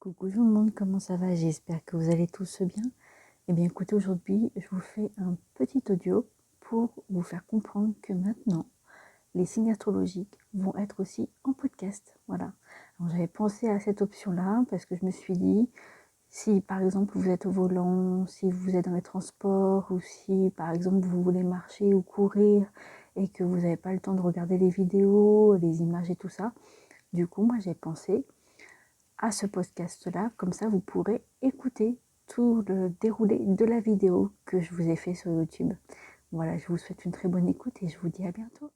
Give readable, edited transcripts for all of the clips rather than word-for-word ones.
Coucou tout le monde, comment ça va? J'espère que vous allez tous bien. Eh bien écoutez, aujourd'hui je vous fais un petit audio pour vous faire comprendre que maintenant les signes astrologiques vont être aussi en podcast. Voilà. Alors, j'avais pensé à cette option-là parce que je me suis dit, si par exemple vous êtes au volant, si vous êtes dans les transports ou si par exemple vous voulez marcher ou courir et que vous n'avez pas le temps de regarder les vidéos, les images et tout ça, du coup moi j'ai pensé à ce podcast-là, comme ça vous pourrez écouter tout le déroulé de la vidéo que je vous ai fait sur YouTube. Voilà, je vous souhaite une très bonne écoute et je vous dis à bientôt.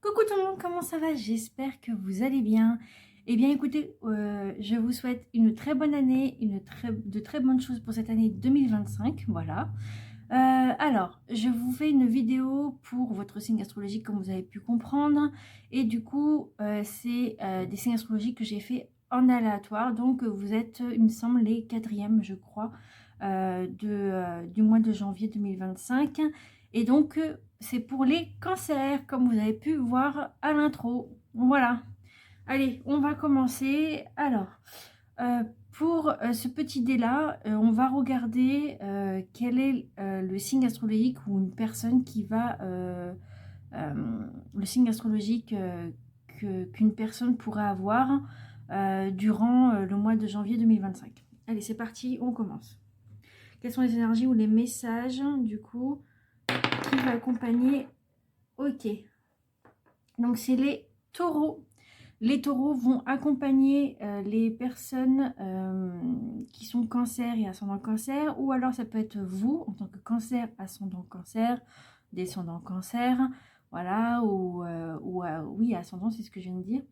Coucou tout le monde, comment ça va? J'espère que vous allez bien. Eh bien écoutez, je vous souhaite une très bonne année, de très bonnes choses pour cette année 2025, voilà. Alors, je vous fais une vidéo pour votre signe astrologique comme vous avez pu comprendre. Et du coup, c'est des signes astrologiques que j'ai fait en aléatoire. Donc, vous êtes, il me semble, les quatrièmes, je crois, du mois de janvier 2025. Et donc, c'est pour les cancers, comme vous avez pu voir à l'intro. Voilà. Allez, on va commencer. Alors, euh, pour ce petit dé-là, on va regarder quel est le signe astrologique ou une personne qui va... le signe astrologique qu'une personne pourrait avoir durant le mois de janvier 2025. Allez, c'est parti, on commence. Quelles sont les énergies ou les messages, du coup, qui va accompagner? Ok. Donc, c'est les taureaux. Les taureaux vont accompagner les personnes qui sont cancer et ascendant cancer, ou alors ça peut être vous en tant que cancer, ascendant cancer, descendant cancer, voilà, oui, ascendant, c'est ce que je viens de dire,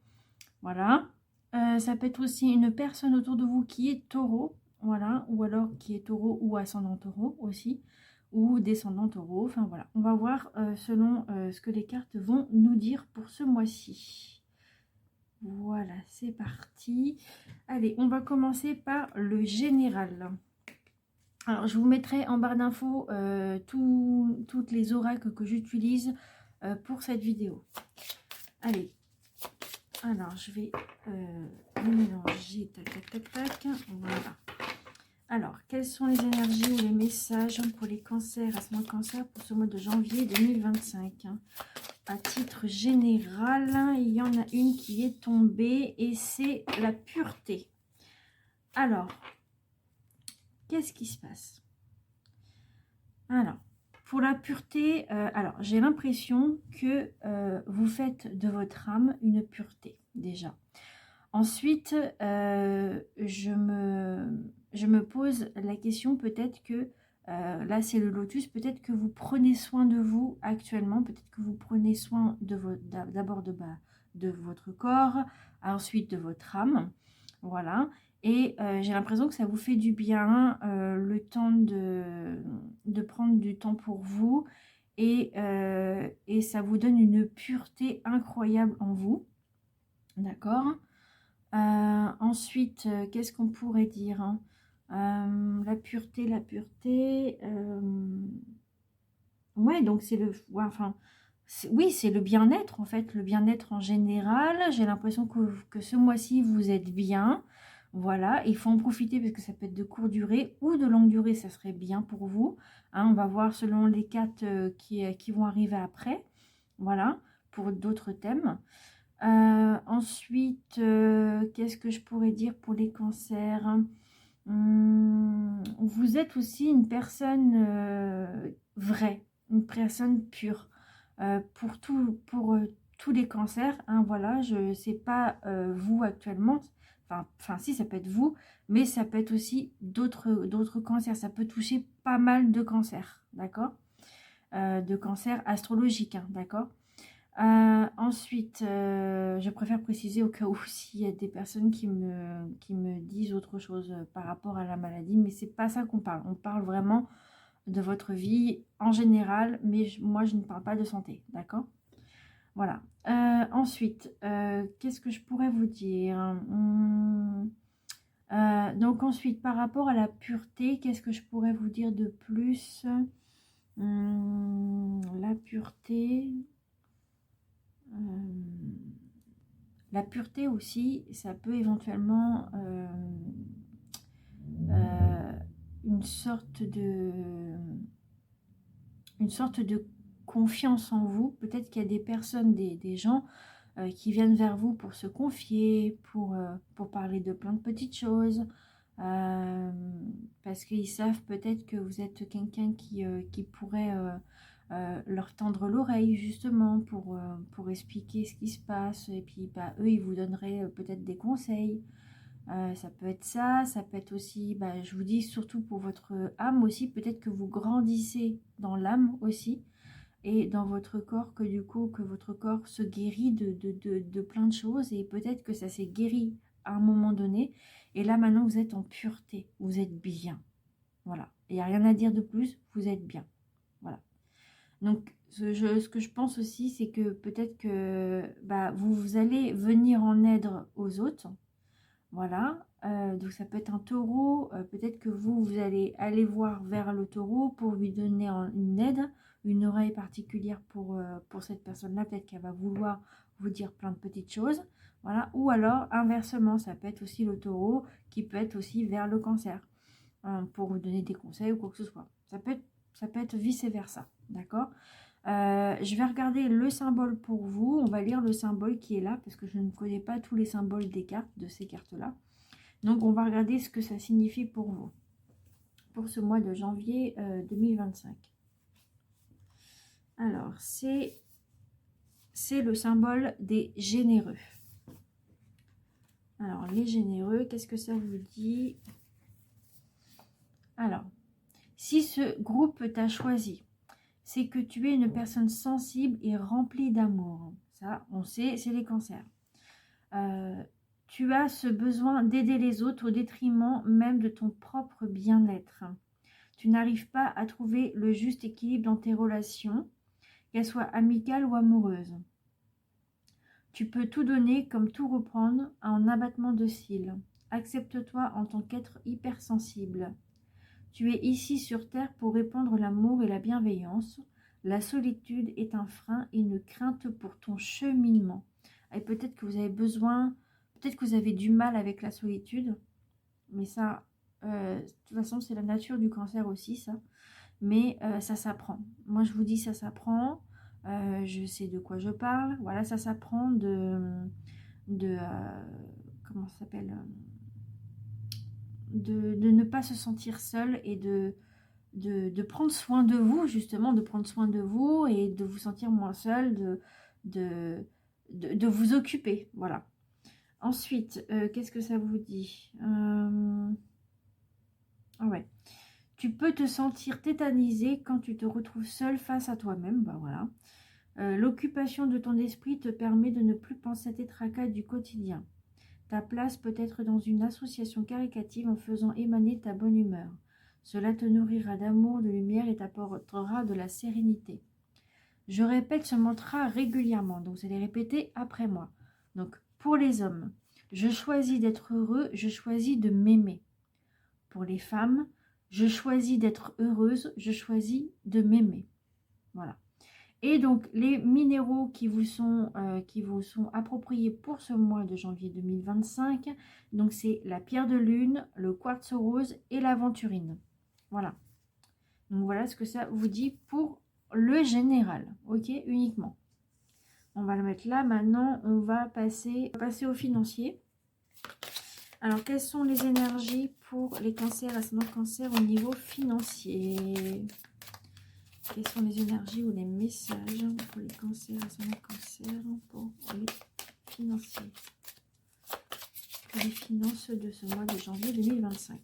voilà. Ça peut être aussi une personne autour de vous qui est taureau, voilà, ou alors qui est taureau ou ascendant taureau aussi, ou descendant taureau, enfin voilà. On va voir selon ce que les cartes vont nous dire pour ce mois-ci. Voilà, c'est parti. Allez, on va commencer par le général. Alors, je vous mettrai en barre d'infos toutes les oracles que j'utilise pour cette vidéo. Allez, alors je vais les mélanger. Tac, tac, tac, tac. Voilà. Alors, quelles sont les énergies ou les messages pour les cancers, ascendant cancer pour ce mois de janvier 2025? À titre général, il y en a une qui est tombée et c'est la pureté. Alors, qu'est-ce qui se passe? Alors, pour la pureté, alors j'ai l'impression que vous faites de votre âme une pureté, déjà. Ensuite, je me pose la question, peut-être que, là c'est le lotus, peut-être que vous prenez soin de vous actuellement, peut-être que vous prenez soin de d'abord de votre corps, ensuite de votre âme, voilà. Et j'ai l'impression que ça vous fait du bien, le temps de prendre du temps pour vous, et ça vous donne une pureté incroyable en vous, d'accord? Ensuite, qu'est-ce qu'on pourrait dire, hein? La pureté, ouais, donc c'est le, ouais, enfin, oui, c'est le bien-être en fait, le bien-être en général. J'ai l'impression que ce mois-ci vous êtes bien, voilà. Il faut en profiter parce que ça peut être de courte durée ou de longue durée, ça serait bien pour vous, hein. On va voir selon les cartes qui vont arriver après, voilà, pour d'autres thèmes. Ensuite, qu'est-ce que je pourrais dire pour les cancers? Vous êtes aussi une personne vraie, une personne pure. Pour tous les cancers, hein, voilà, je sais pas vous actuellement, enfin si, ça peut être vous, mais ça peut être aussi d'autres cancers. Ça peut toucher pas mal de cancers, d'accord? De cancers astrologiques, hein, d'accord? Ensuite, je préfère préciser au cas où s'il y a des personnes qui me disent autre chose par rapport à la maladie, mais c'est pas ça qu'on parle. On parle vraiment de votre vie en général, mais moi je ne parle pas de santé, d'accord? Voilà. Ensuite, qu'est-ce que je pourrais vous dire? Donc ensuite, par rapport à la pureté, qu'est-ce que je pourrais vous dire de plus? pureté. La pureté aussi, ça peut éventuellement une sorte de confiance en vous. Peut-être qu'il y a des personnes, des gens qui viennent vers vous pour se confier, pour parler de plein de petites choses, parce qu'ils savent peut-être que vous êtes quelqu'un qui pourrait leur tendre l'oreille justement pour expliquer ce qui se passe, et puis bah, eux ils vous donneraient peut-être des conseils. Ça peut être ça, ça peut être aussi, bah, je vous dis surtout pour votre âme aussi, peut-être que vous grandissez dans l'âme aussi, et dans votre corps, que du coup, que votre corps se guérit de plein de choses, et peut-être que ça s'est guéri à un moment donné, et là maintenant vous êtes en pureté, vous êtes bien, voilà, il n'y a rien à dire de plus, vous êtes bien, voilà. Donc ce que je pense aussi, c'est que peut-être que bah, vous allez venir en aide aux autres, voilà, donc ça peut être un taureau, peut-être que vous allez aller voir vers le taureau pour lui donner une aide, une oreille particulière pour cette personne-là, peut-être qu'elle va vouloir vous dire plein de petites choses, voilà, ou alors inversement, ça peut être aussi le taureau qui peut être aussi vers le cancer, pour vous donner des conseils ou quoi que ce soit, ça peut être vice-versa, d'accord. Je vais regarder le symbole pour vous. On va lire le symbole qui est là parce que je ne connais pas tous les symboles des cartes, de ces cartes-là. Donc, on va regarder ce que ça signifie pour vous, pour ce mois de janvier 2025. Alors, c'est le symbole des généreux. Alors, les généreux, qu'est-ce que ça vous dit? Alors, si ce groupe t'a choisi, c'est que tu es une personne sensible et remplie d'amour. Ça, on sait, c'est les cancers. Tu as ce besoin d'aider les autres au détriment même de ton propre bien-être. Tu n'arrives pas à trouver le juste équilibre dans tes relations, qu'elles soient amicales ou amoureuses. Tu peux tout donner comme tout reprendre en abattement de cils. Accepte-toi en tant qu'être hypersensible. Tu es ici sur terre pour répandre l'amour et la bienveillance. La solitude est un frein et une crainte pour ton cheminement. Et peut-être que vous avez besoin, peut-être que vous avez du mal avec la solitude, mais ça, de toute façon, c'est la nature du cancer aussi, ça. Mais ça s'apprend. Moi, je vous dis, ça s'apprend. Je sais de quoi je parle. Voilà, ça s'apprend comment ça s'appelle, de ne pas se sentir seul et de prendre soin de vous, justement, de prendre soin de vous et de vous sentir moins seul, de vous occuper, voilà. Ensuite, qu'est-ce que ça vous dit? Ah ouais. Tu peux te sentir tétanisé quand tu te retrouves seul face à toi-même, bah voilà. L'occupation de ton esprit te permet de ne plus penser à tes tracas du quotidien. Ta place peut être dans une association caritative en faisant émaner ta bonne humeur. Cela te nourrira d'amour, de lumière et t'apportera de la sérénité. Je répète ce mantra régulièrement, donc vous allez répéter après moi. Donc, pour les hommes, je choisis d'être heureux, je choisis de m'aimer. Pour les femmes, je choisis d'être heureuse, je choisis de m'aimer. Voilà. Et donc, les minéraux qui vous sont appropriés pour ce mois de janvier 2025, donc c'est la pierre de lune, le quartz rose et l'aventurine. Voilà. Donc, voilà ce que ça vous dit pour le général. Ok, uniquement. On va le mettre là. Maintenant, on va passer au financier. Alors, quelles sont les énergies pour les cancers, ascendant cancer au niveau financier? Quelles sont les énergies ou les messages pour les cancers, ascendant cancer, pour les financiers? Pour les finances de ce mois de janvier 2025.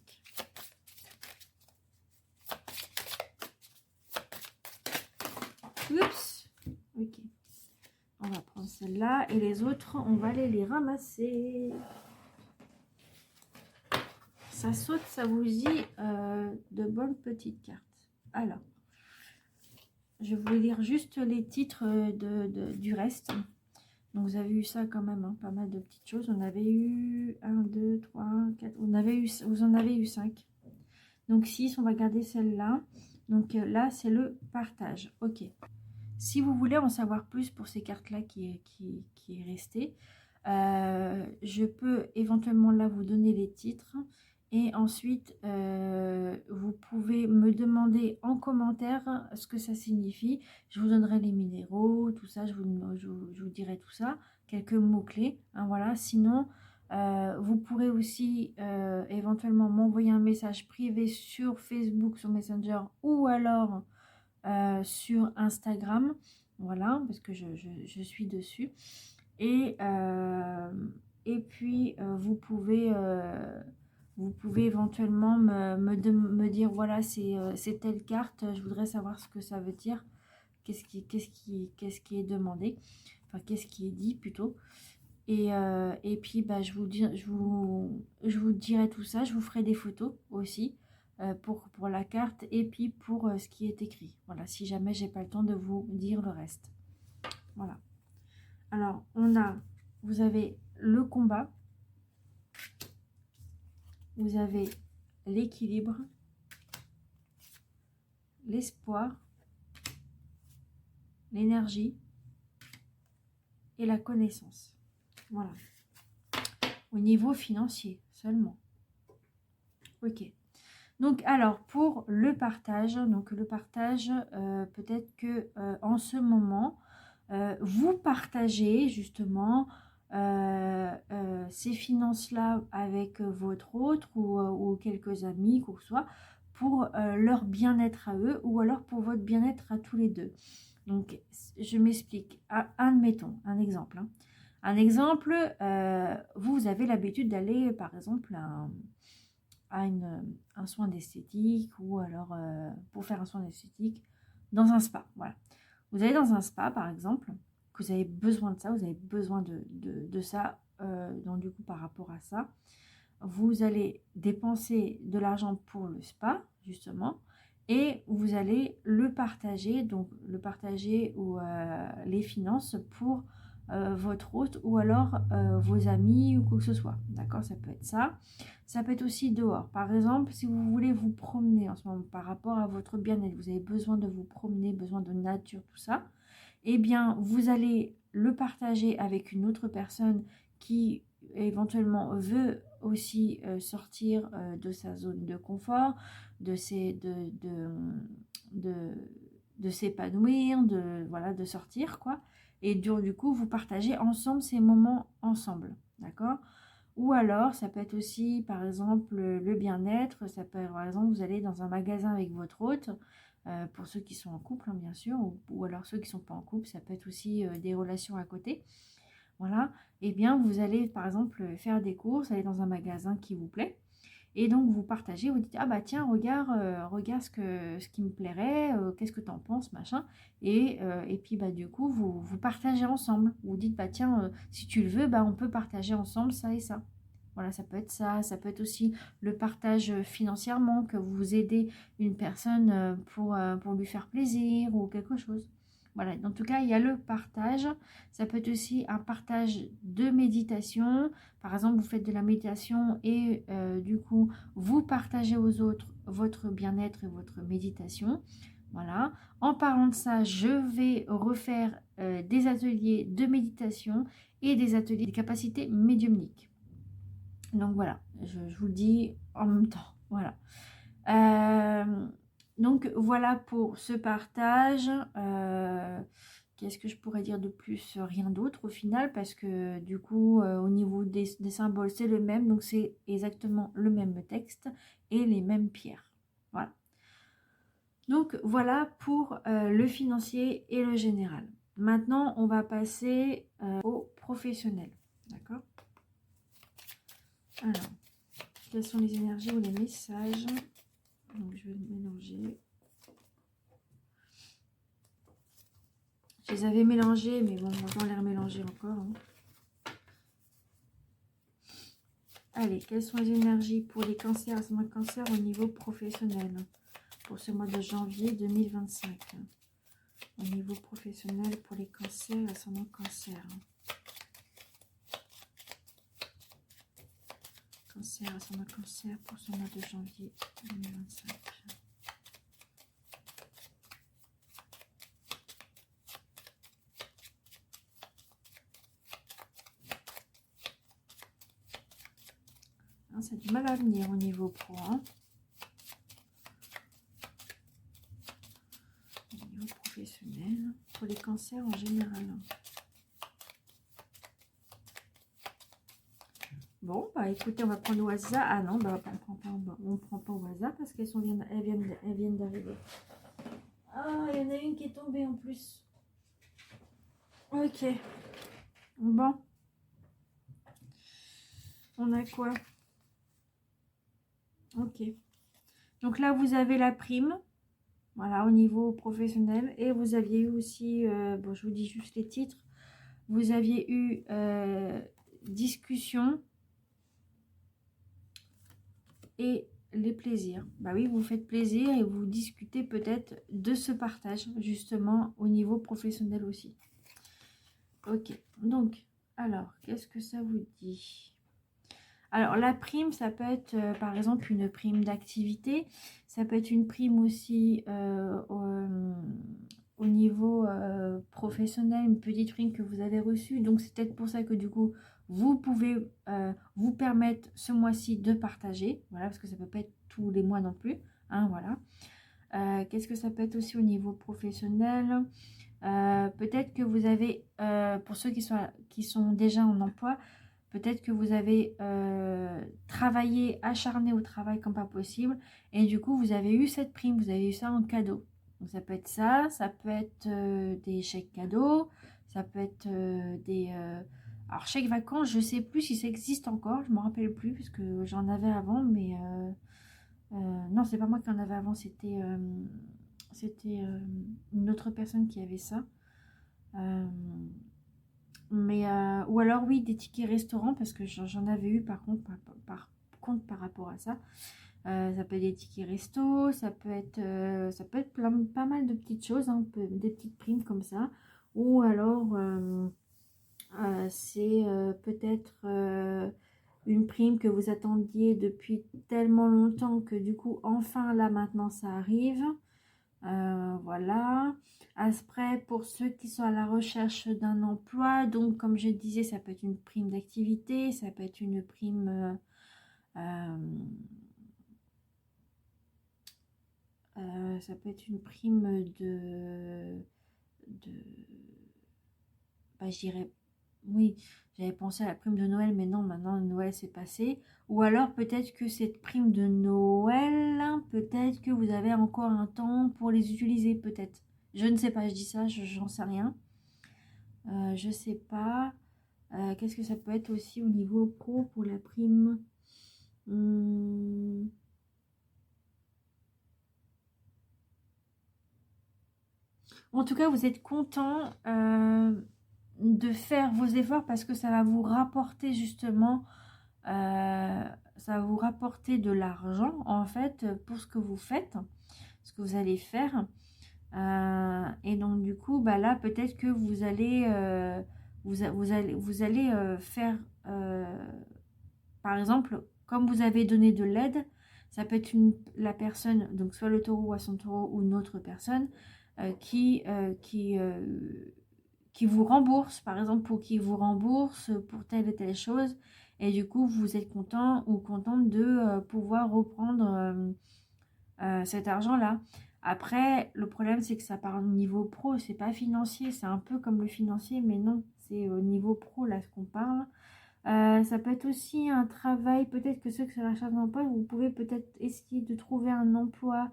Oups. Ok. On va prendre celle-là et les autres, on va aller les ramasser. Ça saute, ça vous dit de bonnes petites cartes. Alors, je vais lire juste les titres du reste. Donc, vous avez eu ça quand même, hein, pas mal de petites choses. On avait eu 1, 2, 3, 4. Vous en avez eu 5. Donc, 6, on va garder celle-là. Donc, là, c'est le partage. Ok. Si vous voulez en savoir plus pour ces cartes-là qui est resté, je peux éventuellement là vous donner les titres. Et ensuite, vous pouvez me demander en commentaire ce que ça signifie. Je vous donnerai les minéraux, tout ça, je vous dirai tout ça, quelques mots-clés. Hein, voilà. Sinon, vous pourrez aussi éventuellement m'envoyer un message privé sur Facebook, sur Messenger ou alors sur Instagram. Voilà, parce que je suis dessus. Et puis, vous pouvez éventuellement me dire, voilà, c'est telle carte, je voudrais savoir ce que ça veut dire, qu'est-ce qui est demandé, enfin, qu'est-ce qui est dit plutôt. Et puis, bah, je vous dirai tout ça, je vous ferai des photos aussi pour la carte et puis pour ce qui est écrit. Voilà, si jamais j'ai pas le temps de vous dire le reste. Voilà. Alors, vous avez le combat, vous avez l'équilibre, l'espoir, l'énergie et la connaissance. Voilà. Au niveau financier seulement. Ok. Donc, alors, pour le partage, peut-être que en ce moment, vous partagez justement ces finances-là avec votre autre ou quelques amis, quoi que ce soit, pour leur bien-être à eux ou alors pour votre bien-être à tous les deux. Donc, je m'explique. Admettons, un exemple. Hein. Un exemple, vous avez l'habitude d'aller, par exemple, à un soin d'esthétique ou alors pour faire un soin d'esthétique dans un spa. Voilà. Vous allez dans un spa, par exemple, que vous avez besoin de ça, vous avez besoin de ça, donc du coup, par rapport à ça, vous allez dépenser de l'argent pour le spa, justement, et vous allez le partager, donc le partager ou les finances pour votre hôte ou alors vos amis ou quoi que ce soit. D'accord, ça peut être ça. Ça peut être aussi dehors. Par exemple, si vous voulez vous promener en ce moment par rapport à votre bien-être, vous avez besoin de vous promener, besoin de nature, tout ça, eh bien, vous allez le partager avec une autre personne qui éventuellement veut aussi sortir de sa zone de confort, de s'épanouir, voilà, de sortir, quoi. Et du coup, vous partagez ensemble ces moments ensemble, d'accord? Ou alors, ça peut être aussi, par exemple, le bien-être. Ça peut être, par exemple, vous allez dans un magasin avec votre hôte, pour ceux qui sont en couple, hein, bien sûr, ou alors ceux qui ne sont pas en couple, ça peut être aussi des relations à côté. Voilà, et bien vous allez par exemple faire des courses, aller dans un magasin qui vous plaît, et donc vous partagez, vous dites ah bah tiens regarde ce qui me plairait, qu'est-ce que t'en penses machin, et puis bah du coup vous partagez ensemble, vous dites bah tiens si tu le veux bah on peut partager ensemble ça et ça. Voilà, ça peut être ça, ça peut être aussi le partage financièrement, que vous aidez une personne pour lui faire plaisir ou quelque chose. Voilà, en tout cas, il y a le partage. Ça peut être aussi un partage de méditation. Par exemple, vous faites de la méditation et du coup, vous partagez aux autres votre bien-être et votre méditation. Voilà. En parlant de ça, je vais refaire des ateliers de méditation et des ateliers de capacité médiumnique. Donc voilà, je vous le dis en même temps. Voilà. Donc voilà pour ce partage. Qu'est-ce que je pourrais dire de plus? Rien d'autre au final, parce que du coup, au niveau des symboles, c'est le même. Donc c'est exactement le même texte et les mêmes pierres. Voilà. Donc voilà pour le financier et le général. Maintenant, on va passer au professionnel. D'accord? Alors, quelles sont les énergies ou les messages? Donc je vais mélanger. Je les avais mélangés, mais bon, on va les remélanger encore. Hein. Allez, quelles sont les énergies pour les cancers, ascendant cancer au niveau professionnel pour ce mois de janvier 2025? Au niveau professionnel pour les cancers, ascendant cancer. Cancer, ascendant cancer pour ce mois de janvier 2025. Ça a du mal à venir au niveau pro. Hein. Au niveau professionnel, pour les cancers en général. Bon, bah écoutez, on va prendre au hasard. Ah non, bah, on prend pas au hasard parce qu'elles viennent d'arriver. Ah, il y en a une qui est tombée en plus. Ok. Bon. On a quoi? Ok. Donc là, vous avez la prime. Voilà, au niveau professionnel. Et vous aviez eu aussi, bon, je vous dis juste les titres. Vous aviez eu discussion et les plaisirs. Bah oui, vous faites plaisir et vous discutez peut-être de ce partage, justement, au niveau professionnel aussi. Ok, donc, alors, qu'est-ce que ça vous dit? Alors, la prime, ça peut être, par exemple, une prime d'activité. Ça peut être une prime aussi au niveau professionnel, une petite prime que vous avez reçue. Donc, c'est peut-être pour ça que, du coup, vous pouvez vous permettre ce mois-ci de partager. Voilà, parce que ça ne peut pas être tous les mois non plus. Hein, voilà. Qu'est-ce que ça peut être aussi au niveau professionnel? Peut-être que vous avez, pour ceux qui sont déjà en emploi, peut-être que vous avez travaillé, acharné au travail comme pas possible, et du coup, vous avez eu cette prime, vous avez eu ça en cadeau. Donc, ça peut être ça peut être des chèques cadeaux, ça peut être des... alors, chèques vacances, je sais plus si ça existe encore, je ne me rappelle plus, parce que j'en avais avant, mais... non, c'est pas moi qui en avais avant, c'était une autre personne qui avait ça. Mais ou alors oui, des tickets restaurants, parce que j'en avais eu par contre par rapport à ça. Ça peut être des tickets resto, ça peut être pas mal de petites choses, hein, des petites primes comme ça. Ou alors c'est peut-être une prime que vous attendiez depuis tellement longtemps que du coup enfin là maintenant ça arrive. Voilà. Après, pour ceux qui sont à la recherche d'un emploi, donc comme je disais, ça peut être une prime d'activité, ça peut être une prime ça peut être une prime de bah, je dirais, oui, j'avais pensé à la prime de Noël, mais non, maintenant Noël c'est passé. Ou alors peut-être que cette prime de Noël, peut-être que vous avez encore un temps pour les utiliser, peut-être. Je ne sais pas, je dis ça, j'en sais rien. Je sais pas. Qu'est-ce que ça peut être aussi au niveau pro pour la prime? En tout cas, vous êtes content de faire vos efforts parce que ça va vous rapporter justement, ça va vous rapporter de l'argent en fait pour ce que vous faites, ce que vous allez faire. Et donc du coup, bah là peut-être que vous allez, vous allez faire, par exemple, comme vous avez donné de l'aide, ça peut être la personne, donc soit le taureau ou à son taureau ou une autre personne qui vous rembourse, par exemple, pour qui vous rembourse pour telle et telle chose. Et du coup, vous êtes content ou contente de pouvoir reprendre cet argent-là. Après, le problème, c'est que ça parle au niveau pro, c'est pas financier. C'est un peu comme le financier, mais non, c'est au niveau pro, là, ce qu'on parle. Ça peut être aussi un travail, peut-être que ceux qui sont à la recherche d'emploi, vous pouvez peut-être essayer de trouver un emploi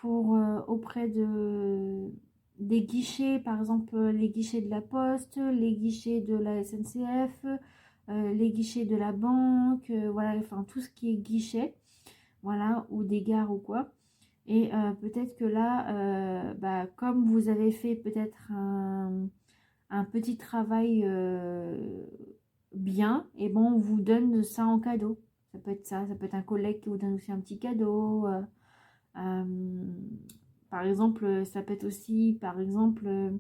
auprès des guichets, par exemple les guichets de la Poste, les guichets de la SNCF, les guichets de la banque, voilà, enfin tout ce qui est guichet, voilà, ou des gares ou quoi. Et peut-être que là, bah, comme vous avez fait peut-être un petit travail bien, et bon, on vous donne ça en cadeau. Ça peut être ça, ça peut être un collègue qui vous donne aussi un petit cadeau. Euh, par exemple, ça peut être aussi, par exemple,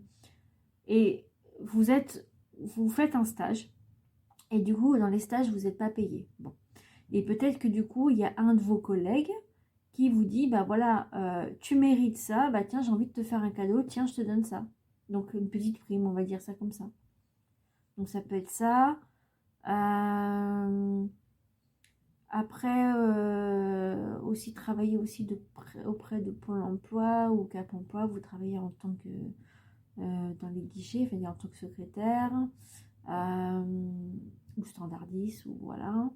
et vous faites un stage, et du coup, dans les stages, vous n'êtes pas payé. Bon. Et peut-être que du coup, il y a un de vos collègues qui vous dit, bah voilà, tu mérites ça, bah tiens, j'ai envie de te faire un cadeau, tiens, je te donne ça. Donc, une petite prime, on va dire ça comme ça. Donc, ça peut être ça. Après, aussi travailler aussi auprès de Pôle emploi ou Cap emploi. Vous travaillez en tant que dans les guichets, enfin, en tant que secrétaire ou standardiste, ou voilà.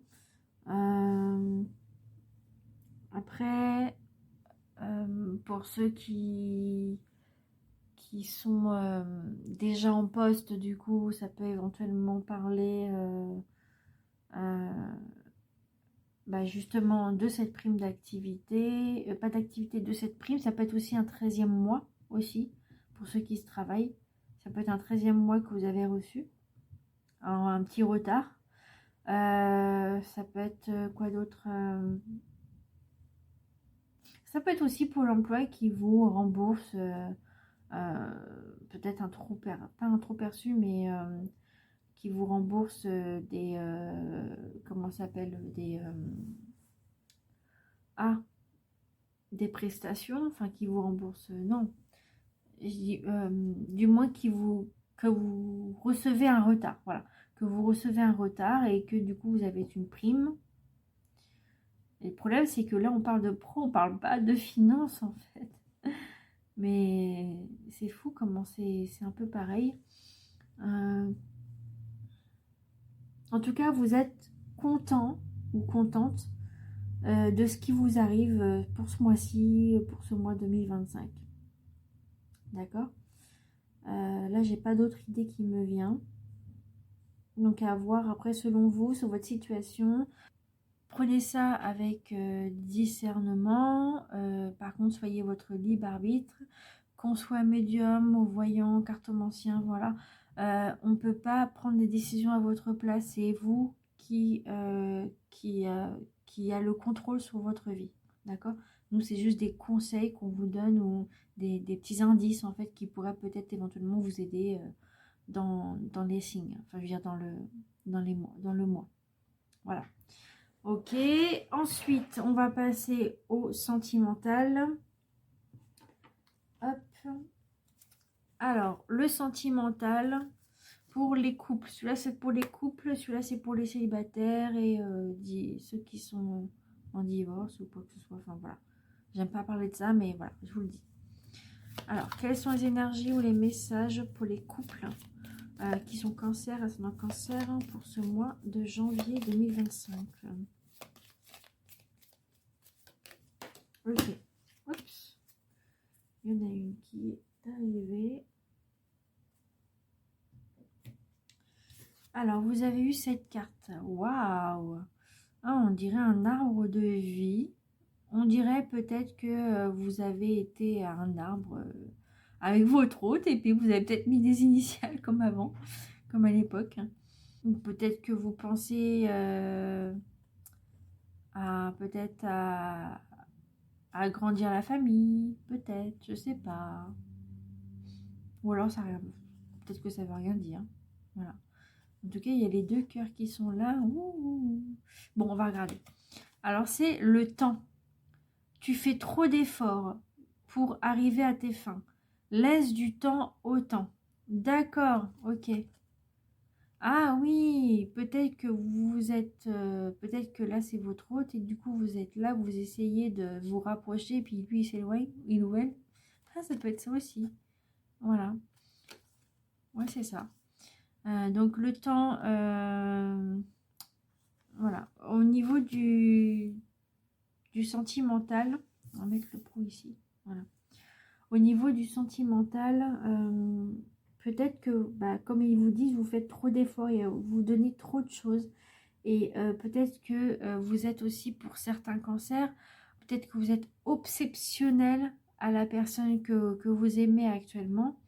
Après, pour ceux qui sont déjà en poste, du coup, ça peut éventuellement parler bah, justement de cette prime d'activité, pas d'activité, de cette prime. Ça peut être aussi un 13e mois aussi, pour ceux qui se travaillent. Ça peut être un 13e mois que vous avez reçu, un petit retard. Ça peut être quoi d'autre, ça peut être aussi Pôle emploi qui vous rembourse peut-être pas un trop perçu, mais qui vous rembourse des comment ça s'appelle, des prestations, enfin qui vous rembourse, non, je dis, du moins que vous recevez un retard, voilà, que vous recevez un retard et que du coup vous avez une prime. Et le problème, c'est que là on parle de pro, on parle pas de finance en fait. Mais c'est fou comment c'est un peu pareil. En tout cas, vous êtes content ou contente de ce qui vous arrive pour ce mois-ci, pour ce mois 2025. D'accord. Là, j'ai pas d'autre idée qui me vient. Donc à voir après selon vous, sur votre situation. Prenez ça avec discernement. Par contre, soyez votre libre arbitre. Qu'on soit médium, ou voyant, cartomancien, voilà. On ne peut pas prendre des décisions à votre place. C'est vous qui a le contrôle sur votre vie. D'accord? Nous, c'est juste des conseils qu'on vous donne, ou des petits indices en fait qui pourraient peut-être éventuellement vous aider dans les signes. Enfin, je veux dire dans le mois. Voilà. Ok, ensuite on va passer au sentimental. Hop. Alors, le sentimental pour les couples. Celui-là c'est pour les couples, celui-là c'est pour les célibataires et ceux qui sont en divorce ou quoi que ce soit. Enfin voilà, j'aime pas parler de ça, mais voilà, je vous le dis. Alors, quelles sont les énergies ou les messages pour les couples qui sont cancer, ascendant cancer, pour ce mois de janvier 2025? Ok, oups, il y en a une qui est arrivée. Alors, vous avez eu cette carte. Waouh! Ah, on dirait un arbre de vie. On dirait peut-être que vous avez été à un arbre avec votre hôte et puis vous avez peut-être mis des initiales comme avant, comme à l'époque. Ou peut-être que vous pensez peut-être à agrandir la famille, peut-être, je sais pas. Ou alors ça peut-être que ça veut rien dire. Voilà. En tout cas, il y a les deux cœurs qui sont là. Ouh. Bon, on va regarder. Alors, c'est le temps. Tu fais trop d'efforts pour arriver à tes fins. Laisse du temps au temps. D'accord, ok. Ah oui, peut-être que vous êtes... peut-être que là, c'est votre hôte et du coup, vous êtes là, vous essayez de vous rapprocher et puis lui, il s'éloigne, il ou elle. Ah, ça peut être ça aussi. Voilà. Ouais, c'est ça. Donc, le temps... voilà. Au niveau du sentimental, on va mettre le pro ici. Voilà. Au niveau du sentimental, peut-être que, bah, comme ils vous disent, vous faites trop d'efforts et vous donnez trop de choses. Et peut-être que vous êtes aussi, pour certains cancers, peut-être que vous êtes obsessionnel à la personne que vous aimez actuellement.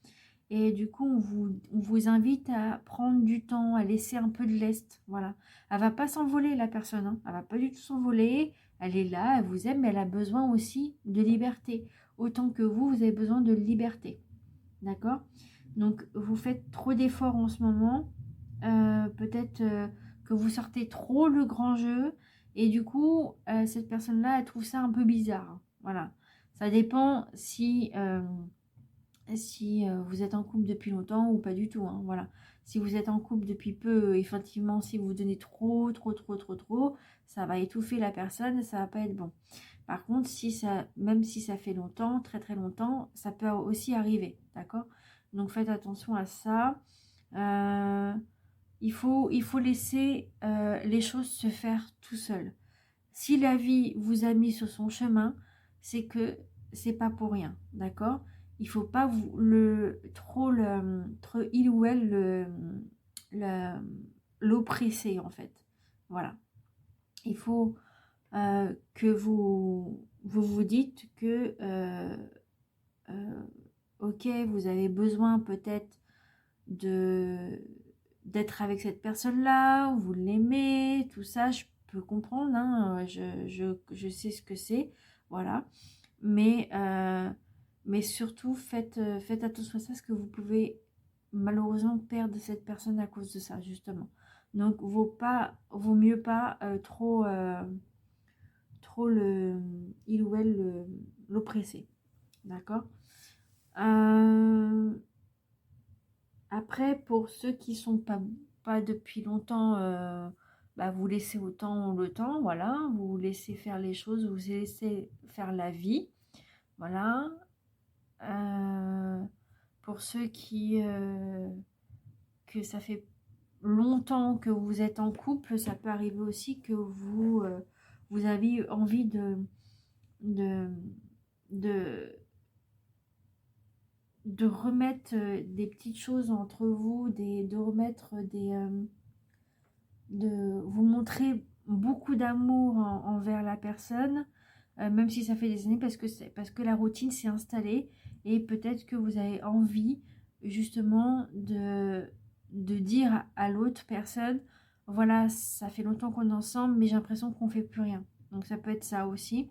Et du coup, on vous invite à prendre du temps, à laisser un peu de lest. Voilà. Elle va pas s'envoler, la personne. Hein. Elle va pas du tout s'envoler. Elle est là, elle vous aime, mais elle a besoin aussi de liberté. Autant que vous avez besoin de liberté. D'accord? Donc, vous faites trop d'efforts en ce moment. Peut-être que vous sortez trop le grand jeu. Et du coup, cette personne-là, elle trouve ça un peu bizarre. Hein. Voilà. Ça dépend si si vous êtes en couple depuis longtemps ou pas du tout, hein, voilà. Si vous êtes en couple depuis peu, effectivement, si vous donnez trop, ça va étouffer la personne, ça va pas être bon. Par contre, si ça, même si ça fait longtemps, très longtemps, ça peut aussi arriver, d'accord? Donc faites attention à ça. Il faut laisser les choses se faire tout seul. Si la vie vous a mis sur son chemin, c'est que c'est pas pour rien, d'accord? Il faut pas trop il ou elle l'oppresser en fait. Voilà. Il faut que vous dites que ok, vous avez besoin peut-être d'être avec cette personne-là, vous l'aimez, tout ça, je peux comprendre, hein, je sais ce que c'est, voilà. Mais surtout, faites attention à ça, parce que vous pouvez malheureusement perdre cette personne à cause de ça, justement. Donc, vaut mieux pas trop il ou elle l'oppresser, d'accord. Après, pour ceux qui sont pas depuis longtemps, vous laissez autant le temps, voilà, vous laissez faire les choses, vous laissez faire la vie, voilà. Pour ceux que ça fait longtemps que vous êtes en couple, ça peut arriver aussi que vous avez envie de, de, de remettre des petites choses entre vous, de remettre de vous montrer beaucoup d'amour envers la personne, même si ça fait des années, parce que la routine s'est installée et peut-être que vous avez envie justement de dire à l'autre personne, voilà, ça fait longtemps qu'on est ensemble, mais j'ai l'impression qu'on fait plus rien. Donc ça peut être ça aussi.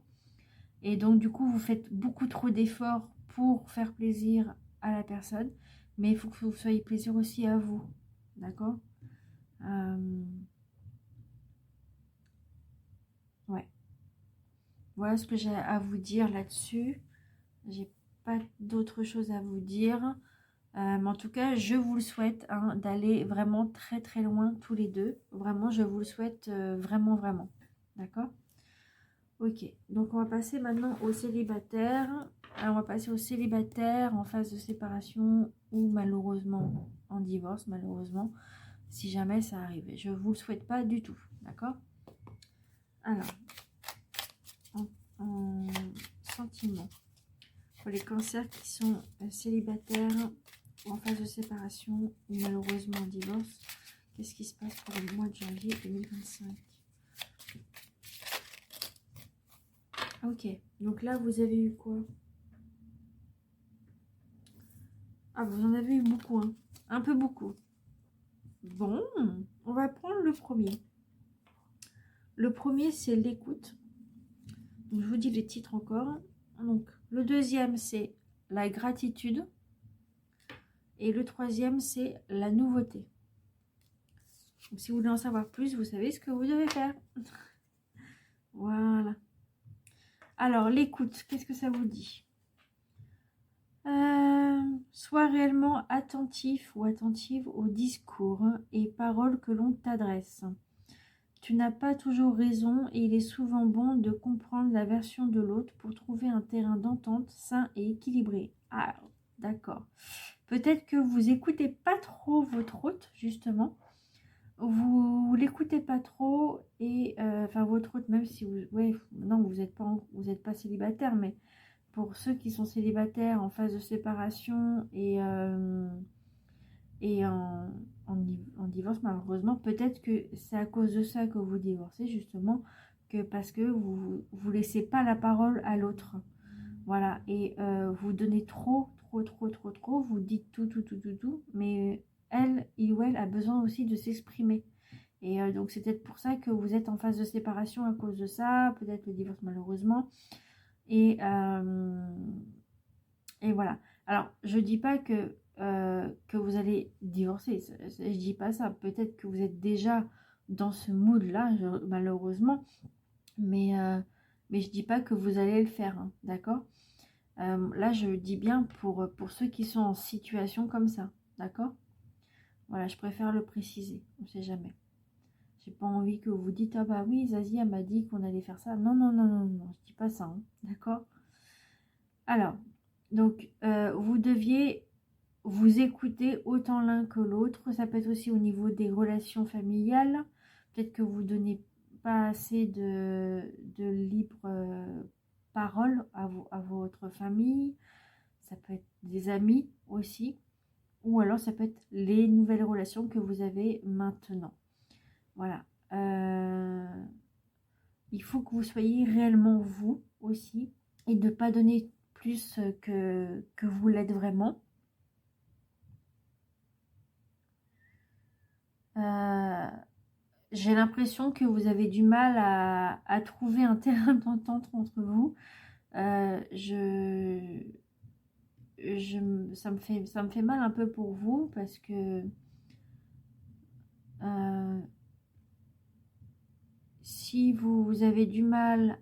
Et donc du coup, vous faites beaucoup trop d'efforts pour faire plaisir à la personne, mais il faut que vous soyez plaisir aussi à vous. D'accord. Ouais. Voilà ce que j'ai à vous dire là-dessus. J'ai pas d'autre chose à vous dire. Mais en tout cas, je vous le souhaite, hein, d'aller vraiment très loin tous les deux. Vraiment, je vous le souhaite vraiment. D'accord? Ok. Donc, on va passer maintenant aux célibataires. Alors, on va passer aux célibataires en phase de séparation ou malheureusement en divorce, malheureusement, si jamais ça arrivait. Je vous le souhaite pas du tout. D'accord? Alors, en sentiment. Pour les cancers qui sont célibataires en phase de séparation ou malheureusement en divorce, qu'est-ce qui se passe pour le mois de janvier 2025? Ok, donc là vous avez eu quoi? Ah, vous en avez eu beaucoup, hein. Un peu beaucoup. Bon, on va prendre le premier. Le premier, c'est l'écoute. Je vous dis les titres encore. Donc, le deuxième, c'est la gratitude. Et le troisième, c'est la nouveauté. Donc, si vous voulez en savoir plus, vous savez ce que vous devez faire. Voilà. Alors, l'écoute, qu'est-ce que ça vous dit? Sois réellement attentif ou attentive aux discours et paroles que l'on t'adresse. Tu n'as pas toujours raison et il est souvent bon de comprendre la version de l'autre pour trouver un terrain d'entente sain et équilibré. Ah, d'accord. Peut-être que vous écoutez pas trop votre hôte, justement. Vous l'écoutez pas trop et enfin votre hôte, même si vous, ouais, non, vous êtes pas célibataire, mais pour ceux qui sont célibataires en phase de séparation et en divorce, malheureusement, peut-être que c'est à cause de ça que vous divorcez, justement, que parce que vous laissez pas la parole à l'autre. Voilà, et vous donnez trop, vous dites tout, mais il ou elle a besoin aussi de s'exprimer. Et donc c'est peut-être pour ça que vous êtes en phase de séparation à cause de ça, peut-être le divorce malheureusement. Et voilà. Alors, je dis pas que vous allez divorcer. Je dis pas ça. Peut-être que vous êtes déjà dans ce mood-là, malheureusement. Mais je dis pas que vous allez le faire, hein, d'accord? Là, je dis bien pour ceux qui sont en situation comme ça, d'accord? Voilà, je préfère le préciser, on ne sait jamais. J'ai pas envie que vous dites, ah bah oui, Zazie, elle m'a dit qu'on allait faire ça. Non, non, non, non, non, je dis pas ça, hein, d'accord? Alors, donc, vous deviez vous écouter autant l'un que l'autre. Ça peut être aussi au niveau des relations familiales. Peut-être que vous ne donnez pas assez de libre parole à votre famille. Ça peut être des amis aussi. Ou alors ça peut être les nouvelles relations que vous avez maintenant. Voilà. Il faut que vous soyez réellement vous aussi. Et de ne pas donner plus que vous l'êtes vraiment. J'ai l'impression que vous avez du mal à trouver un terrain d'entente entre vous. Ça me fait mal un peu pour vous parce que si vous avez du mal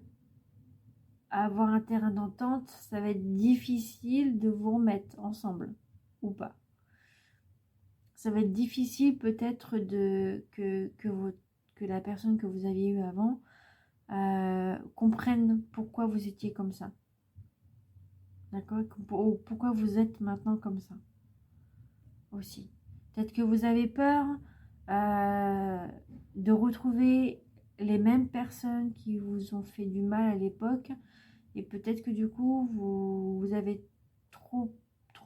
à avoir un terrain d'entente, ça va être difficile de vous remettre ensemble ou pas. Ça va être difficile peut-être que la personne que vous aviez eue avant comprenne pourquoi vous étiez comme ça. D'accord? Pourquoi vous êtes maintenant comme ça aussi. Peut-être que vous avez peur de retrouver les mêmes personnes qui vous ont fait du mal à l'époque. Et peut-être que du coup, vous avez trop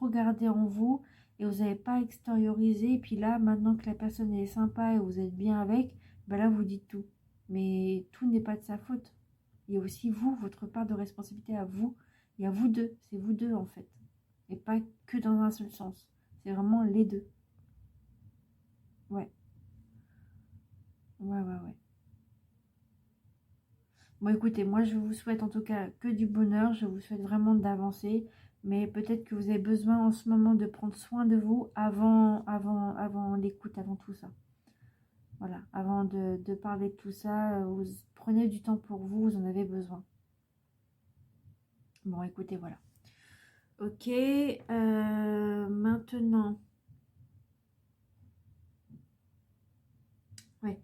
gardé en vous et vous n'avez pas extériorisé. Et puis là, maintenant que la personne est sympa et vous êtes bien avec, ben là, vous dites tout. Mais tout n'est pas de sa faute. Il y a aussi vous, votre part de responsabilité à vous. Il y a vous deux. C'est vous deux en fait. Et pas que dans un seul sens. C'est vraiment les deux. Ouais. Ouais, ouais, ouais. Bon, écoutez, moi, je vous souhaite en tout cas que du bonheur. Je vous souhaite vraiment d'avancer. Mais peut-être que vous avez besoin en ce moment de prendre soin de vous avant l'écoute, avant tout ça. Voilà, avant de parler de tout ça, vous prenez du temps pour vous, vous en avez besoin. Bon, écoutez, voilà. Ok, maintenant... Ouais.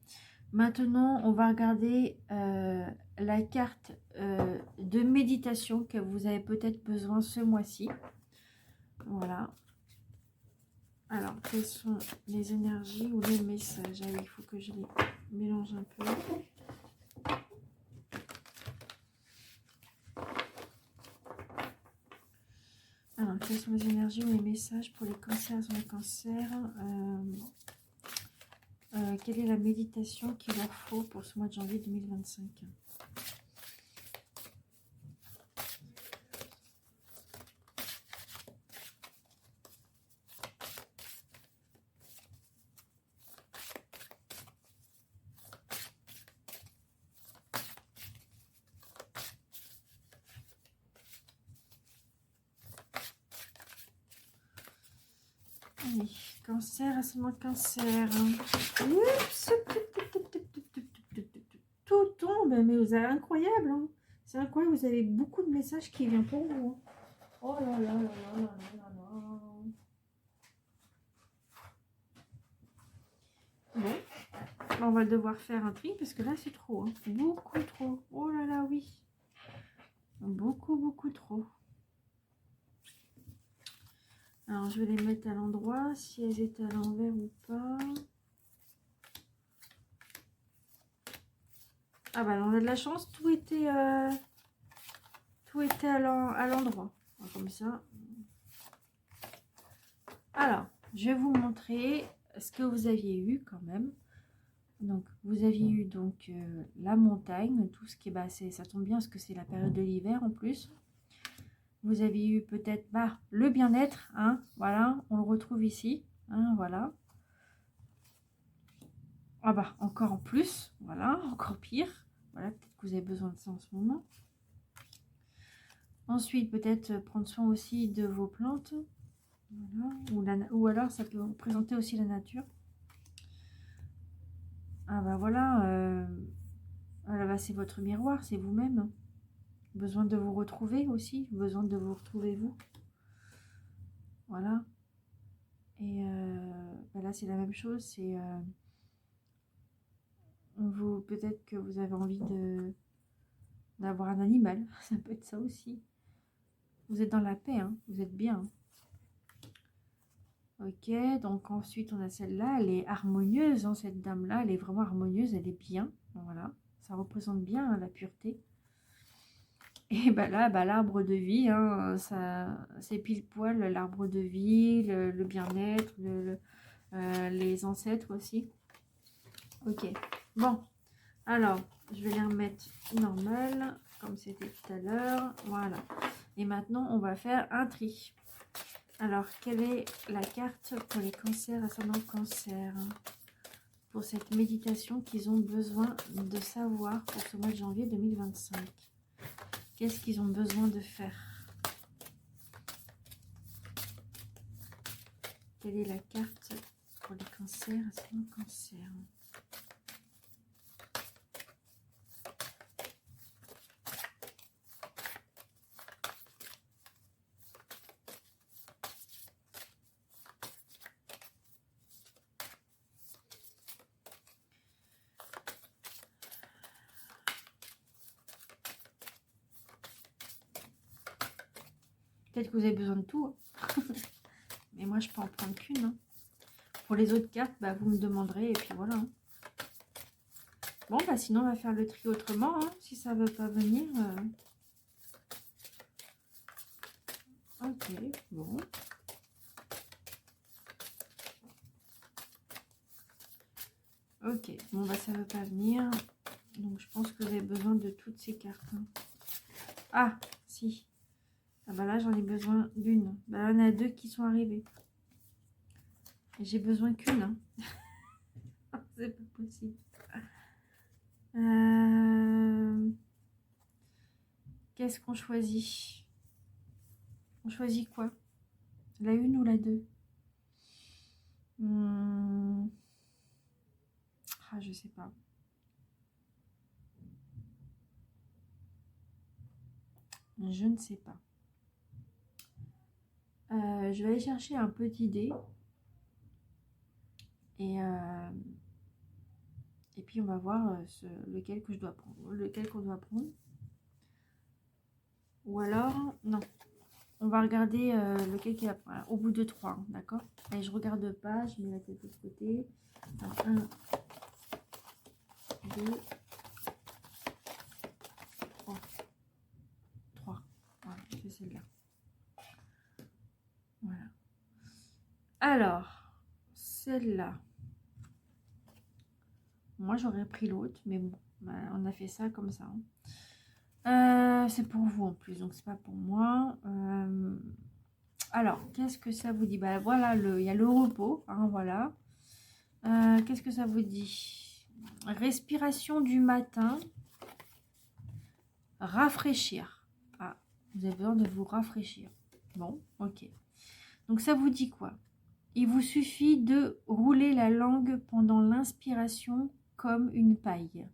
Maintenant, on va regarder la carte de méditation que vous avez peut-être besoin ce mois-ci. Voilà. Alors, quelles sont les énergies ou les messages? Ah, il faut que je les mélange un peu. Alors, quelles sont les énergies ou les messages pour les cancers sur les cancers? Quelle est la méditation qu'il leur faut pour ce mois de janvier 2025? Allez, cancer, ascendant cancer. Oups, tout tombe, mais vous avez incroyable. Hein. C'est incroyable, vous avez beaucoup de messages qui viennent pour vous. Oh là là là là là là là. Bon, on va devoir faire un tri parce que là c'est trop. Hein. Beaucoup trop. Oh là là, oui. Beaucoup, beaucoup trop. Alors, je vais les mettre à l'endroit, si elles étaient à l'envers ou pas. Ah bah, on a de la chance, tout était à l'endroit. Comme ça. Alors, je vais vous montrer ce que vous aviez eu quand même. Donc, vous aviez eu donc la montagne, tout ce qui est... Bah, ça tombe bien parce que c'est la période de l'hiver en plus. Vous avez eu peut-être le bien-être, hein, voilà, on le retrouve ici, hein, voilà. Ah bah, encore en plus, voilà, encore pire. Voilà, peut-être que vous avez besoin de ça en ce moment. Ensuite, peut-être prendre soin aussi de vos plantes. Voilà. Ou alors, ça peut représenter aussi la nature. Ah bah voilà, bah, c'est votre miroir, c'est vous-même. Besoin de vous retrouver aussi. Besoin de vous retrouver vous. Voilà. Et bah là, c'est la même chose. C'est peut-être que vous avez envie d'avoir un animal. Ça peut être ça aussi. Vous êtes dans la paix, hein. Vous êtes bien. Ok, donc ensuite on a celle-là. Elle est harmonieuse, hein, cette dame-là. Elle est vraiment harmonieuse. Elle est bien. Voilà. Ça représente bien, hein, la pureté. Et bah là, bah, l'arbre de vie, hein, c'est pile poil l'arbre de vie, le bien-être, les ancêtres aussi. Ok, bon, alors je vais les remettre normal, comme c'était tout à l'heure. Voilà. Et maintenant, on va faire un tri. Alors, quelle est la carte pour les cancers, ascendant cancer, pour cette méditation qu'ils ont besoin de savoir pour ce mois de janvier 2025? Qu'est-ce qu'ils ont besoin de faire? Quelle est la carte pour les cancers, ascendant cancer? Peut-être que vous avez besoin de tout. Hein. Mais moi, je peux en prendre qu'une. Hein. Pour les autres cartes, bah, vous me demanderez. Et puis voilà. Hein. Bon, bah sinon, on va faire le tri autrement. Hein, si ça ne veut pas venir. Ok, bon. Ok, bon, bah ça ne veut pas venir. Donc, je pense que vous avez besoin de toutes ces cartes. Hein. Ah, si. Ah bah là, j'en ai besoin d'une. Bah, il y en a deux qui sont arrivées. J'ai besoin qu'une. Hein. C'est pas possible. Qu'est-ce qu'on choisit? On choisit quoi? La une ou la deux? Ah, je sais pas. Je ne sais pas. Je vais aller chercher un petit dé. Et puis on va voir lequel que je dois prendre. Lequel qu'on doit prendre. Ou alors, non. On va regarder lequel qui est au bout de 3, hein, d'accord? Allez, je regarde pas, je mets la tête de ce côté. 1, 2, 3. 3. Voilà, je fais celle-là. Voilà. Alors, celle-là. Moi, j'aurais pris l'autre, mais bon, bah, on a fait ça comme ça. Hein. C'est pour vous en plus, donc c'est pas pour moi. Alors, qu'est-ce que ça vous dit? Bah voilà, il y a le repos, hein, voilà. Qu'est-ce que ça vous dit? Respiration du matin. Rafraîchir. Ah, vous avez besoin de vous rafraîchir. Bon, ok. Donc ça vous dit quoi? Il vous suffit de rouler la langue pendant l'inspiration comme une paille.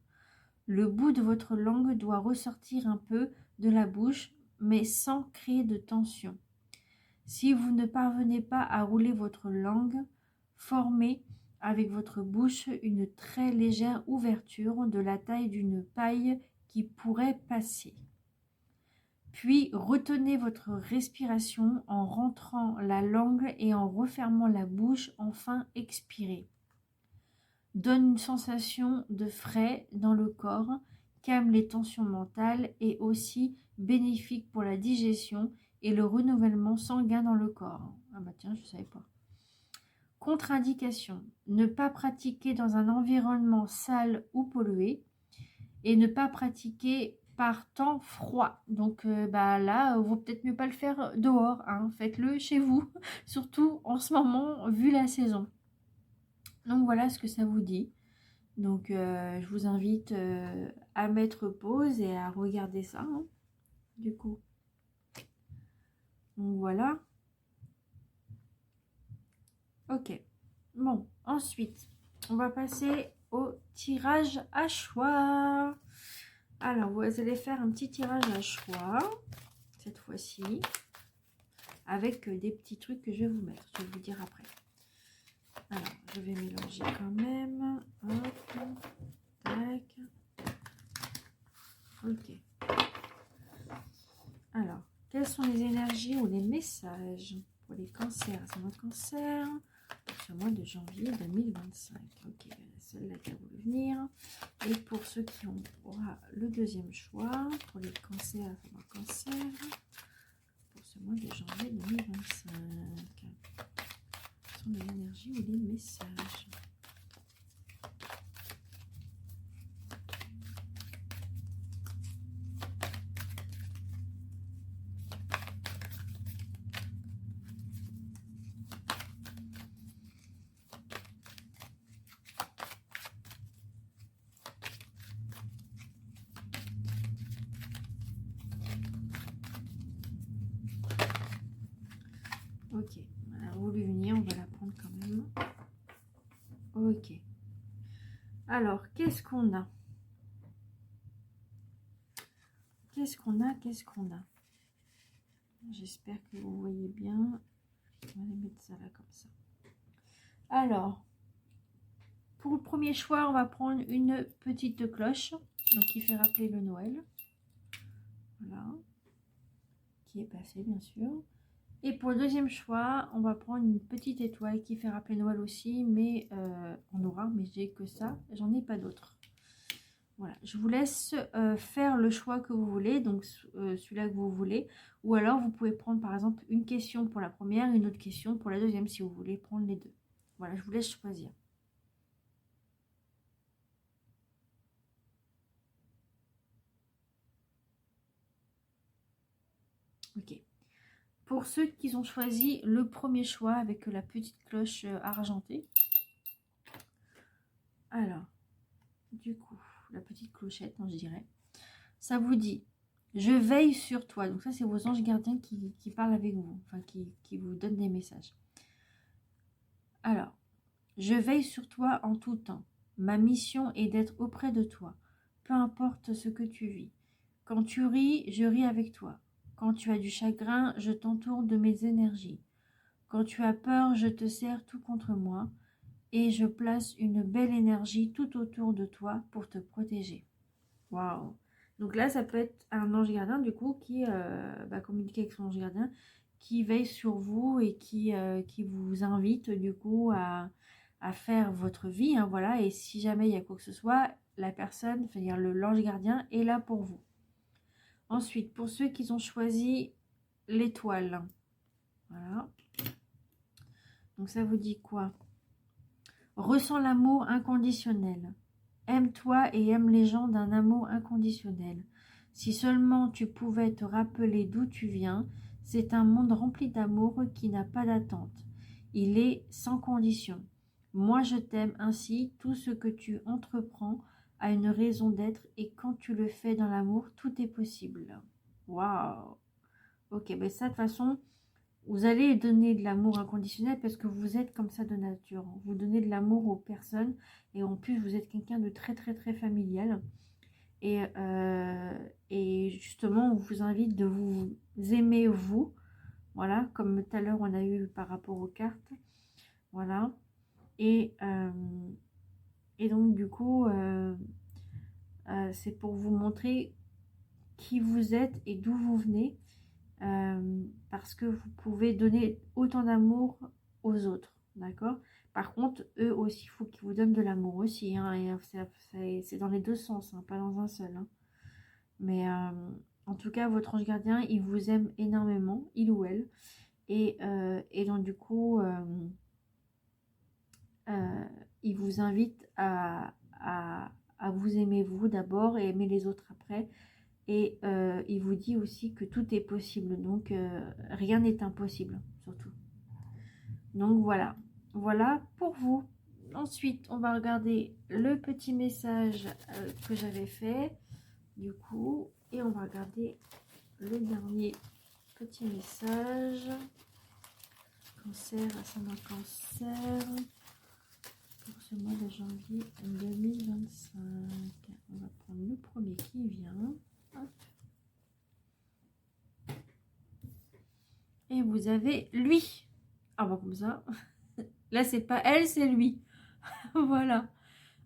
Le bout de votre langue doit ressortir un peu de la bouche, mais sans créer de tension. Si vous ne parvenez pas à rouler votre langue, formez avec votre bouche une très légère ouverture de la taille d'une paille qui pourrait passer. Puis retenez votre respiration en rentrant la langue et en refermant la bouche, enfin expirez. Donne une sensation de frais dans le corps, calme les tensions mentales et aussi bénéfique pour la digestion et le renouvellement sanguin dans le corps. Ah bah tiens, je ne savais pas. Contre-indication, ne pas pratiquer dans un environnement sale ou pollué et ne pas pratiquer par temps froid. Donc bah là, vaut peut-être mieux pas le faire dehors, hein. Faites-le chez vous, surtout en ce moment, vu la saison. Donc voilà ce que ça vous dit. Donc je vous invite à mettre pause et à regarder ça, hein, du coup. Donc voilà. Ok. Bon, ensuite, on va passer au tirage à choix. Alors, vous allez faire un petit tirage à choix, cette fois-ci, avec des petits trucs que je vais vous mettre. Je vais vous dire après. Alors, je vais mélanger quand même. Hop, tac. Ok. Alors, quelles sont les énergies ou les messages pour les cancers? C'est mon cancer pour ce mois de janvier 2025. Ok, celle-là qui a voulu venir. Et pour ceux qui ont le deuxième choix, pour les cancers, c'est mon cancer pour ce mois de janvier 2025. Quelles sont les énergies ou les messages? Ok, elle a voulu venir, on va la prendre quand même. Ok. Alors, qu'est-ce qu'on a? Qu'est-ce qu'on a? Qu'est-ce qu'on a? J'espère que vous voyez bien. On va mettre ça là comme ça. Alors, pour le premier choix, on va prendre une petite cloche, donc qui fait rappeler le Noël. Voilà. Qui est passé, bien sûr. Et pour le deuxième choix, on va prendre une petite étoile qui fait rappeler Noël aussi, mais en aura, mais j'ai que ça, j'en ai pas d'autres. Voilà, je vous laisse faire le choix que vous voulez, donc celui-là que vous voulez, ou alors vous pouvez prendre par exemple une question pour la première, une autre question pour la deuxième si vous voulez prendre les deux. Voilà, je vous laisse choisir. Ok. Pour ceux qui ont choisi le premier choix avec la petite cloche argentée, alors, du coup, la petite clochette, je dirais, ça vous dit, je veille sur toi. Donc ça, c'est vos anges gardiens qui parlent avec vous, enfin qui vous donnent des messages. Alors, je veille sur toi en tout temps. Ma mission est d'être auprès de toi, peu importe ce que tu vis. Quand tu ris, je ris avec toi. Quand tu as du chagrin, je t'entoure de mes énergies. Quand tu as peur, je te serre tout contre moi et je place une belle énergie tout autour de toi pour te protéger. Waouh! Donc là, ça peut être un ange gardien du coup qui communique avec son ange gardien, qui veille sur vous et qui vous invite du coup à faire votre vie. Hein, voilà. Et si jamais il y a quoi que ce soit, la personne, c'est-à-dire l'ange gardien, est là pour vous. Ensuite, pour ceux qui ont choisi l'étoile, voilà. Donc ça vous dit quoi? Ressens l'amour inconditionnel. Aime-toi et aime les gens d'un amour inconditionnel. Si seulement tu pouvais te rappeler d'où tu viens, c'est un monde rempli d'amour qui n'a pas d'attente. Il est sans condition. Moi je t'aime ainsi, tout ce que tu entreprends a une raison d'être et quand tu le fais dans l'amour, tout est possible. Waouh! Ok, ben ça de toute façon, vous allez donner de l'amour inconditionnel parce que vous êtes comme ça de nature. Vous donnez de l'amour aux personnes et en plus vous êtes quelqu'un de très très très familial. Et justement, on vous invite de vous aimer vous. Voilà, comme tout à l'heure on a eu par rapport aux cartes. Voilà. Et, donc du coup, c'est pour vous montrer qui vous êtes et d'où vous venez. Parce que vous pouvez donner autant d'amour aux autres, d'accord? Par contre, eux aussi, il faut qu'ils vous donnent de l'amour aussi, hein, et c'est dans les deux sens, hein, pas dans un seul. Hein. Mais en tout cas, votre ange gardien, il vous aime énormément, il ou elle, et donc du coup, il vous invite à vous aimer vous d'abord et aimer les autres après. Et il vous dit aussi que tout est possible, donc rien n'est impossible, surtout. Donc voilà, voilà pour vous. Ensuite, on va regarder le petit message que j'avais fait, du coup, et on va regarder le dernier petit message. Cancer, ascendant cancer, pour ce mois de janvier 2025. On va prendre le premier qui vient. Hop. Et vous avez lui. Ah bon, comme ça. Là, c'est pas elle, c'est lui. Voilà.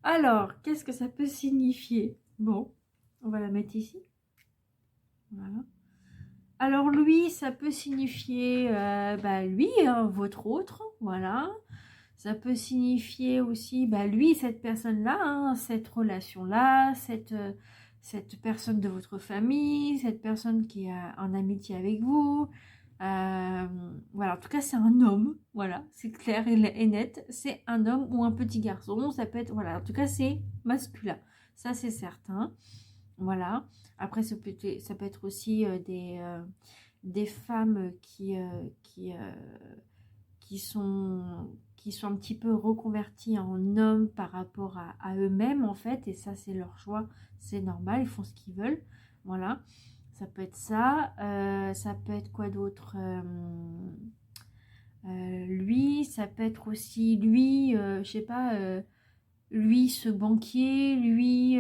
Alors, qu'est-ce que ça peut signifier? Bon, on va la mettre ici. Voilà. Alors, lui, ça peut signifier lui, hein, votre autre. Voilà. Ça peut signifier aussi, lui, cette personne-là, hein, cette relation-là, cette personne de votre famille, cette personne qui est en amitié avec vous. Voilà, en tout cas, c'est un homme. Voilà, c'est clair et net. C'est un homme ou un petit garçon. Ça peut être, voilà, en tout cas, c'est masculin. Ça, c'est certain. Voilà. Après, ça peut être aussi des femmes qui sont un petit peu reconvertis en hommes par rapport à eux-mêmes en fait, et ça c'est leur choix, c'est normal, ils font ce qu'ils veulent. Voilà, ça peut être ça. Ça peut être quoi d'autre? Lui, ça peut être aussi lui, je sais pas, lui ce banquier, lui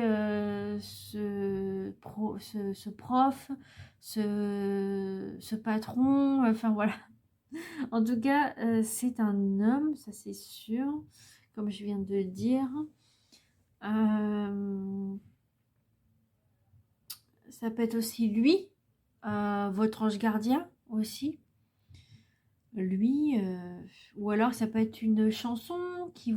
ce prof, ce patron, enfin voilà. En tout cas, c'est un homme, ça c'est sûr, comme je viens de le dire. Ça peut être aussi lui, votre ange gardien aussi. Lui, ou alors ça peut être une chanson qui,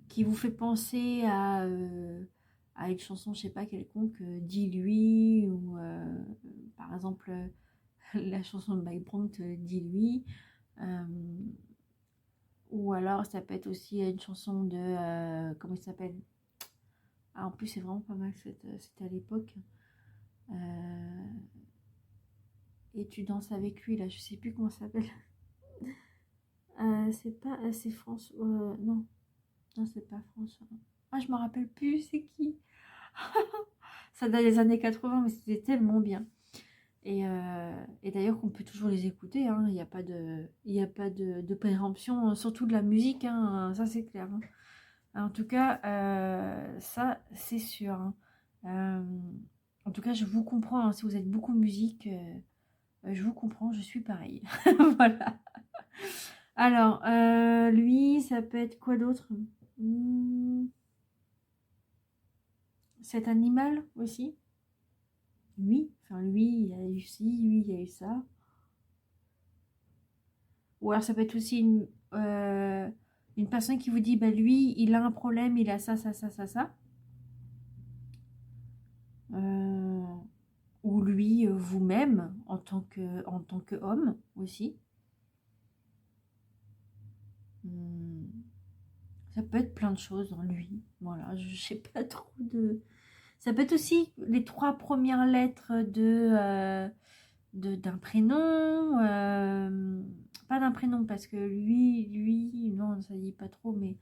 qui vous fait penser à une chanson, je sais pas, quelconque, dis-lui, ou par exemple la chanson de Mike Brandt, dis-lui. Ou alors ça peut être aussi une chanson de comment il s'appelle, ah, en plus c'est vraiment pas mal, c'était à l'époque, et tu danses avec lui là, je sais plus comment ça s'appelle. C'est pas c'est France, non c'est pas François, ah je me rappelle plus c'est qui. Ça date des années 80 mais c'était tellement bien. Et d'ailleurs qu'on peut toujours les écouter, hein. Il n'y a pas de préemption, surtout de la musique, hein. Ça c'est clair, hein. En tout cas, ça c'est sûr, hein. En tout cas, je vous comprends, hein. Si vous êtes beaucoup musique, je vous comprends, je suis pareil. Voilà. Alors, lui, ça peut être quoi d'autre? Cet animal aussi. Lui, enfin lui, il a eu ci, lui, il a eu ça. Ou alors ça peut être aussi une personne qui vous dit, lui, il a un problème, il a ça, ça, ça, ça, ça. Ou lui, vous-même, en tant qu'homme aussi. Ça peut être plein de choses en lui. Voilà, je sais pas trop de... Ça peut être aussi les 3 premières lettres d'un prénom, pas d'un prénom parce que lui, non, ça dit pas trop, mais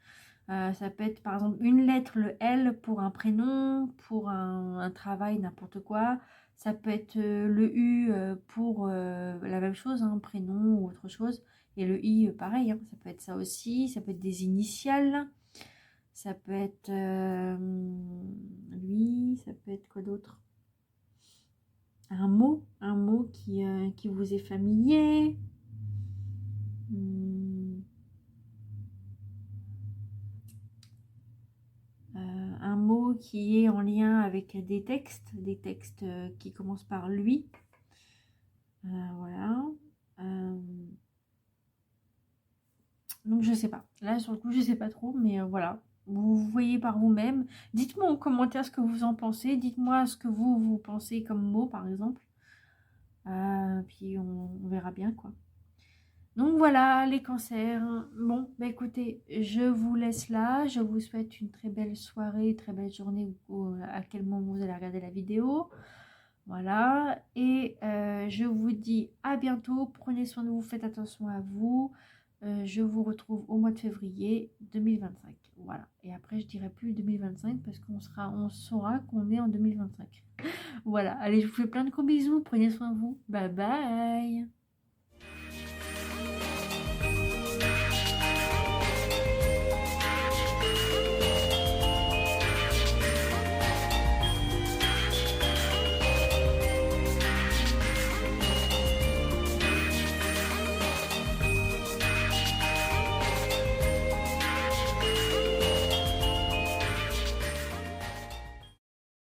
ça peut être par exemple une lettre, le L pour un prénom, pour un travail, n'importe quoi. Ça peut être le U pour la même chose, un prénom ou autre chose. Et le I, pareil, hein, ça peut être ça aussi. Ça peut être des initiales. Ça peut être lui, ça peut être quoi d'autre? Un mot qui vous est familier. Un mot qui est en lien avec des textes qui commencent par lui. Voilà. Donc je sais pas. Là sur le coup je sais pas trop, mais voilà. Vous voyez par vous-même. Dites-moi en commentaire ce que vous en pensez. Dites-moi ce que vous pensez comme mot par exemple. Puis on verra bien quoi. Donc voilà les cancers. Bon, écoutez, je vous laisse là. Je vous souhaite une très belle soirée, très belle journée à quel moment vous allez regarder la vidéo. Voilà. Et je vous dis à bientôt. Prenez soin de vous, faites attention à vous. Je vous retrouve au mois de février 2025. Voilà. Et après, je dirai plus 2025 parce on saura qu'on est en 2025. Voilà. Allez, je vous fais plein de gros bisous. Prenez soin de vous. Bye bye.